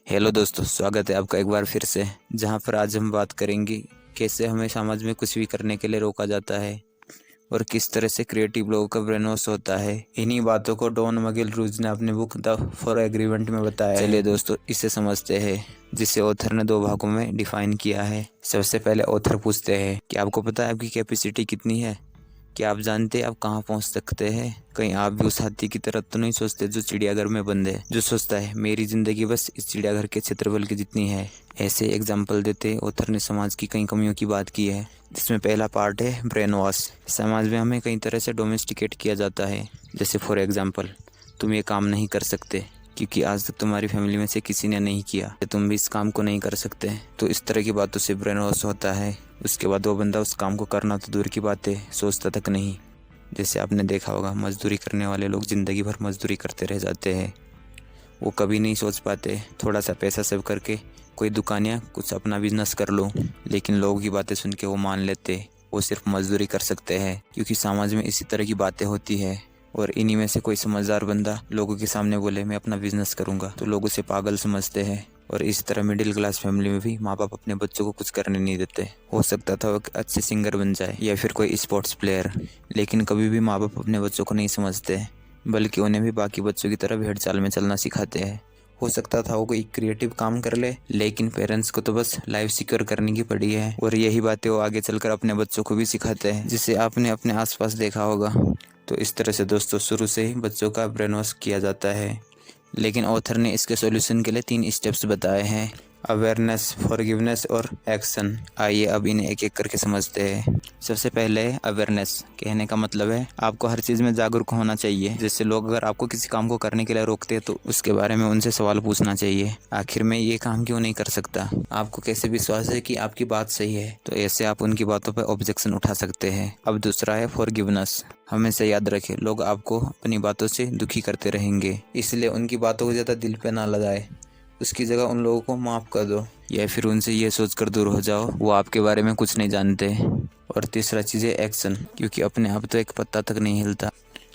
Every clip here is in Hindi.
हेलो दोस्तों, स्वागत है आपका एक बार फिर से। जहां पर आज हम बात करेंगे कैसे हमें समाज में कुछ भी करने के लिए रोका जाता है और किस तरह से क्रिएटिव लोगों का ब्रेन वॉश होता है। इन्हीं बातों को डॉन मगिल रूज ने अपनी बुक द फॉर एग्रीमेंट में बताया है। चलिए दोस्तों, इसे समझते हैं, जिसे ऑथर ने 2 भागों में डिफाइन किया है। सबसे पहले ऑथर पूछते हैं कि आपको पता है आपकी कैपेसिटी कितनी है? क्या आप जानते हैं आप कहाँ पहुँच सकते हैं? कहीं आप भी उस हाथी की तरह तो नहीं सोचते जो चिड़ियाघर में बंद है, जो सोचता है मेरी जिंदगी बस इस चिड़ियाघर के क्षेत्रफल की जितनी है। ऐसे एग्जाम्पल देते ऑथर ने समाज की कई कमियों की बात की है, जिसमें पहला पार्ट है ब्रेन वॉश। समाज में हमें कई तरह से डोमेस्टिकेट किया जाता है। जैसे फॉर एग्जाम्पल, तुम ये काम नहीं कर सकते क्योंकि आज तक तुम्हारी फैमिली में से किसी ने नहीं किया, तुम भी इस काम को नहीं कर सकते। तो इस तरह की बातों से ब्रेन वॉश होता है। उसके बाद वो बंदा उस काम को करना तो दूर की बात है, सोचता तक नहीं। जैसे आपने देखा होगा, मजदूरी करने वाले लोग ज़िंदगी भर मजदूरी करते रह जाते हैं। वो कभी नहीं सोच पाते थोड़ा सा पैसा सेव करके कोई दुकान या कुछ अपना बिजनेस कर लो। लेकिन लोगों की बातें सुन के वो मान लेते वो सिर्फ मजदूरी कर सकते हैं, क्योंकि समाज में इसी तरह की बातें होती है। और इन्हीं में से कोई समझदार बंदा लोगों के सामने बोले मैं अपना बिजनेस करूंगा, तो लोग उसे पागल समझते हैं। और इस तरह मिडिल क्लास फैमिली में भी माँ बाप अपने बच्चों को कुछ करने नहीं देते। हो सकता था वो अच्छे सिंगर बन जाए या फिर कोई स्पोर्ट्स प्लेयर, लेकिन कभी भी माँ बाप अपने बच्चों को नहीं समझते, बल्कि उन्हें भी बाकी बच्चों की तरह भेड़ चाल में चलना सिखाते हैं। हो सकता था वो कोई क्रिएटिव काम कर ले, लेकिन पेरेंट्स को तो बस लाइफ सिक्योर करने की पड़ी है। और यही बातें वो आगे चलकर अपने बच्चों को भी सिखाते हैं, जिसे आपने अपने आसपास देखा होगा। तो इस तरह से दोस्तों शुरू से ही बच्चों का ब्रेन वॉश किया जाता है। लेकिन ऑथर ने इसके सॉल्यूशन के लिए 3 स्टेप्स बताए हैं: अवेयरनेस, फॉरगिवनेस और एक्शन। आइए अब इन्हें एक एक करके समझते हैं। सबसे पहले अवेयरनेस। कहने का मतलब है आपको हर चीज़ में जागरूक होना चाहिए। जैसे लोग अगर आपको किसी काम को करने के लिए रोकते हैं तो उसके बारे में उनसे सवाल पूछना चाहिए। आखिर में ये काम क्यों नहीं कर सकता? आपको कैसे विश्वास है कि आपकी बात सही है? तो ऐसे आप उनकी बातों पर ऑब्जेक्शन उठा सकते हैं। अब दूसरा है फॉरगिवनेस। हमेशा याद रखें, लोग आपको अपनी बातों से दुखी करते रहेंगे, इसलिए उनकी बातों को ज़्यादा दिल पे ना लगाए। उसकी जगह उन लोगों को माफ़ कर दो, या फिर उनसे ये सोचकर दूर हो जाओ वो आपके बारे में कुछ नहीं जानते। और तीसरा चीज़ है एक्शन, क्योंकि अपने आप तो एक पत्ता तक नहीं हिलता।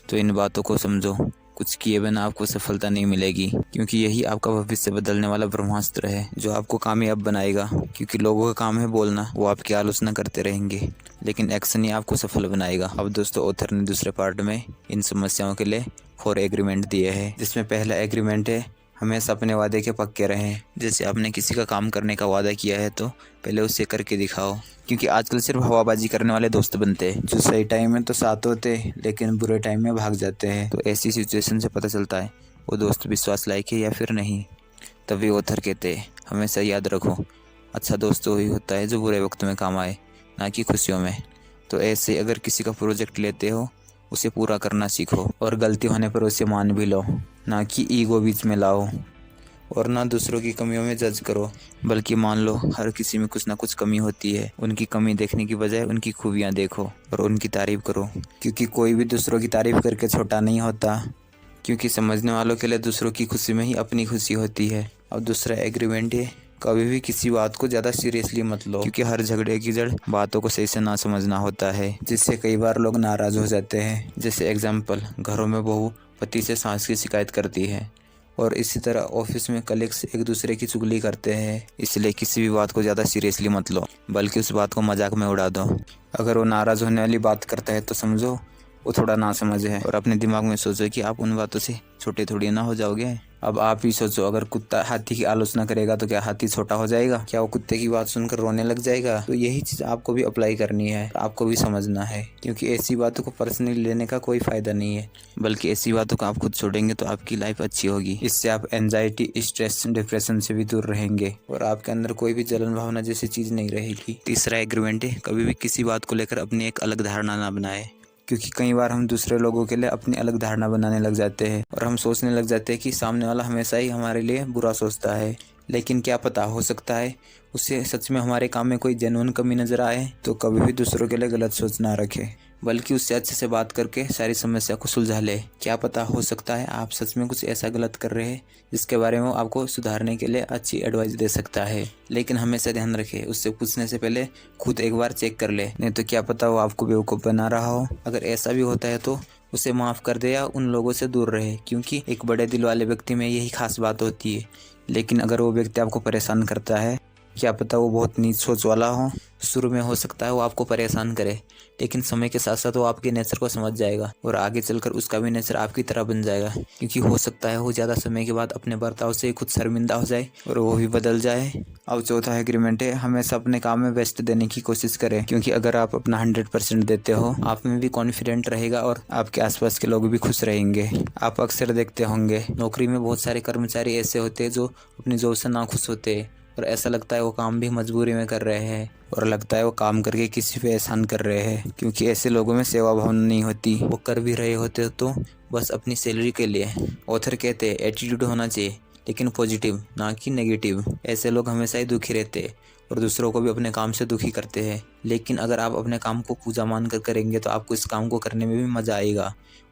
तो इन बातों को समझो, कुछ किए बिना आपको सफलता नहीं मिलेगी, क्योंकि यही आपका भविष्य बदलने वाला ब्रह्मास्त्र है जो आपको कामयाब बनाएगा। क्योंकि लोगों का काम है बोलना, वो आपकी आलोचना करते रहेंगे, लेकिन एक्शन ही आपको सफल बनाएगा। अब दोस्तों, ऑथर ने दूसरे पार्ट में इन समस्याओं के लिए 4 एग्रीमेंट दिए हैं, जिसमें पहला एग्रीमेंट है हमेशा अपने वादे के पक्के रहें। जैसे आपने किसी का काम करने का वादा किया है तो पहले उसे करके दिखाओ, क्योंकि आजकल सिर्फ हवाबाजी करने वाले दोस्त बनते हैं, जो सही टाइम में तो साथ होते हैं लेकिन बुरे टाइम में भाग जाते हैं। तो ऐसी सिचुएशन से पता चलता है वो दोस्त विश्वास लायक है या फिर नहीं। तभी ऑथर कहते हैं हमेशा याद रखो, अच्छा दोस्त वही होता है जो बुरे वक्त में काम आए, ना कि खुशियों में। तो ऐसे अगर किसी का प्रोजेक्ट लेते हो उसे पूरा करना सीखो, और गलती होने पर उसे मान भी लो, ना कि ईगो बीच में लाओ। और ना दूसरों की कमियों में जज करो, बल्कि मान लो हर किसी में कुछ ना कुछ कमी होती है। उनकी कमी देखने की बजाय उनकी खूबियाँ देखो और उनकी तारीफ करो, क्योंकि कोई भी दूसरों की तारीफ करके छोटा नहीं होता। क्योंकि समझने वालों के लिए दूसरों की खुशी में ही अपनी खुशी होती है। अब दूसरा एग्रीमेंट है, कभी भी किसी बात को ज़्यादा सीरियसली मत लो, क्योंकि हर झगड़े की जड़ बातों को सही से ना समझना होता है, जिससे कई बार लोग नाराज़ हो जाते हैं। जैसे एग्जाम्पल, घरों में बहू पति से सास की शिकायत करती है, और इसी तरह ऑफिस में कलीग्स एक दूसरे की चुगली करते हैं। इसलिए किसी भी बात को ज़्यादा सीरियसली मत लो, बल्कि उस बात को मजाक में उड़ा दो। अगर वो नाराज़ होने वाली बात करता है तो समझो वो थोड़ा ना समझ है, और अपने दिमाग में सोचो कि आप उन बातों से छोटे थोड़ी ना हो जाओगे। अब आप ही सोचो, अगर कुत्ता हाथी की आलोचना करेगा तो क्या हाथी छोटा हो जाएगा? क्या वो कुत्ते की बात सुनकर रोने लग जाएगा? तो यही चीज़ आपको भी अप्लाई करनी है, आपको भी समझना है, क्योंकि ऐसी बातों को पर्सनली लेने का कोई फ़ायदा नहीं है, बल्कि ऐसी बातों को आप खुद छोड़ेंगे तो आपकी लाइफ अच्छी होगी। इससे आप एंजाइटी, स्ट्रेस, डिप्रेशन से भी दूर रहेंगे, और आपके अंदर कोई भी जलन भावना जैसी चीज़ नहीं रहेगी। तीसरा एग्रीमेंट है, कभी भी किसी बात को लेकर अपनी एक अलग धारणा ना बनाए, क्योंकि कई बार हम दूसरे लोगों के लिए अपनी अलग धारणा बनाने लग जाते हैं, और हम सोचने लग जाते हैं कि सामने वाला हमेशा ही हमारे लिए बुरा सोचता है। लेकिन क्या पता, हो सकता है उसे सच में हमारे काम में कोई जेन्युइन कमी नज़र आए। तो कभी भी दूसरों के लिए गलत सोच ना रखें, बल्कि उससे अच्छे से बात करके सारी समस्या को सुलझा ले। क्या पता, हो सकता है आप सच में कुछ ऐसा गलत कर रहे हैं जिसके बारे में वो आपको सुधारने के लिए अच्छी एडवाइस दे सकता है। लेकिन हमेशा ध्यान रखें, उससे पूछने से पहले खुद एक बार चेक कर ले, नहीं तो क्या पता वो आपको बेवकूफ़ बना रहा हो। अगर ऐसा भी होता है तो उसे माफ़ कर दे या उन लोगों से दूर रहे, क्योंकि एक बड़े दिल वाले व्यक्ति में यही खास बात होती है लेकिन अगर वो व्यक्ति आपको परेशान करता है, क्या पता वो बहुत नीच सोच वाला हो, शुरू में हो सकता है वो आपको परेशान करे, लेकिन समय के साथ साथ वो आपके नेचर को समझ जाएगा और आगे चलकर उसका भी नेचर आपकी तरह बन जाएगा। क्योंकि हो सकता है वो ज़्यादा समय के बाद अपने बर्ताव से खुद शर्मिंदा हो जाए और वो भी बदल जाए। अब चौथा एग्रीमेंट है, हमेशा अपने काम में बेस्ट देने की कोशिश करें, क्योंकि अगर आप अपना 100% देते हो, आप में भी कॉन्फिडेंट रहेगा और आपके आसपास के लोग भी खुश रहेंगे। आप अक्सर देखते होंगे नौकरी में बहुत सारे कर्मचारी ऐसे होते हैं जो अपनी जॉब से नाखुश होते हैं और ऐसा लगता है वो काम भी मजबूरी में कर रहे हैं और लगता है वो काम करके किसी पे एहसान कर रहे हैं, क्योंकि ऐसे लोगों में सेवा भावना नहीं होती। वो कर भी रहे होते तो बस अपनी सैलरी के लिए। ऑथर कहते हैं एटीट्यूड होना चाहिए, लेकिन पॉजिटिव, ना कि नेगेटिव। ऐसे लोग हमेशा ही दुखी रहते हैं और दूसरों को भी अपने काम से दुखी करते हैं। लेकिन अगर आप अपने काम को पूजा मान कर करेंगे तो आपको इस काम को करने में भी मज़ा आएगा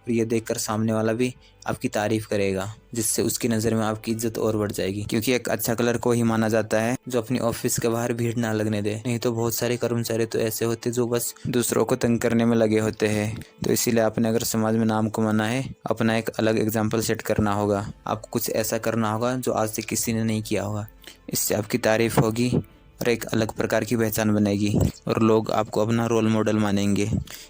और ये देखकर सामने वाला भी आपकी तारीफ करेगा, जिससे उसकी नज़र में आपकी इज्जत और बढ़ जाएगी। क्योंकि एक अच्छा कलर को ही माना जाता है जो अपनी ऑफिस के बाहर भीड़ ना लगने दे। नहीं तो बहुत सारे कर्मचारी तो ऐसे होते जो बस दूसरों को तंग करने में लगे होते हैं। तो इसीलिए आपने अगर समाज में नाम कमाना है, अपना एक अलग एग्जाम्पल सेट करना होगा। आपको कुछ ऐसा करना होगा जो आज तक किसी ने नहीं किया होगा। इससे आपकी तारीफ होगी और एक अलग प्रकार की पहचान बनेगी और लोग आपको अपना रोल मॉडल मानेंगे।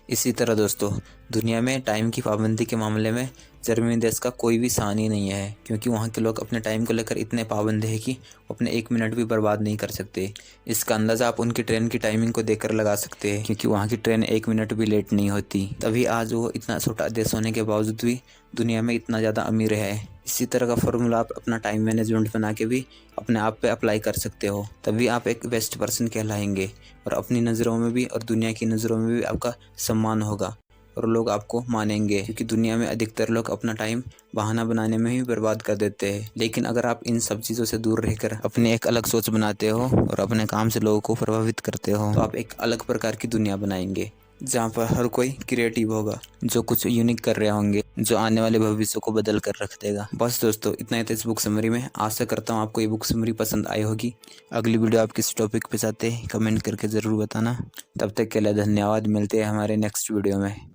इसी तरह दोस्तों, दुनिया में टाइम की पाबंदी के मामले में जर्मनी देश का कोई भी सानी नहीं है, क्योंकि वहाँ के लोग अपने टाइम को लेकर इतने पाबंद है कि अपने 1 मिनट भी बर्बाद नहीं कर सकते। इसका अंदाज़ा आप उनकी ट्रेन की टाइमिंग को देखकर लगा सकते हैं, क्योंकि वहाँ की ट्रेन 1 मिनट भी लेट नहीं होती। तभी आज वो इतना छोटा देश होने के बावजूद भी दुनिया में इतना ज़्यादा अमीर है। इसी तरह का फॉर्मूला आप अपना टाइम मैनेजमेंट बना के भी अपने आप पे अप्लाई कर सकते हो। तभी आप एक बेस्ट पर्सन कहलाएंगे और अपनी नज़रों में भी और दुनिया की नज़रों में भी आपका सम्मान होगा और लोग आपको मानेंगे। क्योंकि दुनिया में अधिकतर लोग अपना टाइम बहाना बनाने में ही बर्बाद कर देते हैं। लेकिन अगर आप इन सब चीज़ों से दूर रहकर अपनी एक अलग सोच बनाते हो और अपने काम से लोगों को प्रभावित करते हो, तो आप एक अलग प्रकार की दुनिया बनाएंगे जहाँ पर हर कोई क्रिएटिव होगा, जो कुछ यूनिक कर रहे होंगे, जो आने वाले भविष्य को बदल कर रख देगा। बस दोस्तों, इतना ही था इस बुक समरी में। आशा करता हूँ आपको ये बुक समरी पसंद आई होगी। अगली वीडियो आप किस टॉपिक पे चाहते हैं कमेंट करके ज़रूर बताना। तब तक के लिए धन्यवाद। मिलते हैं हमारे नेक्स्ट वीडियो में।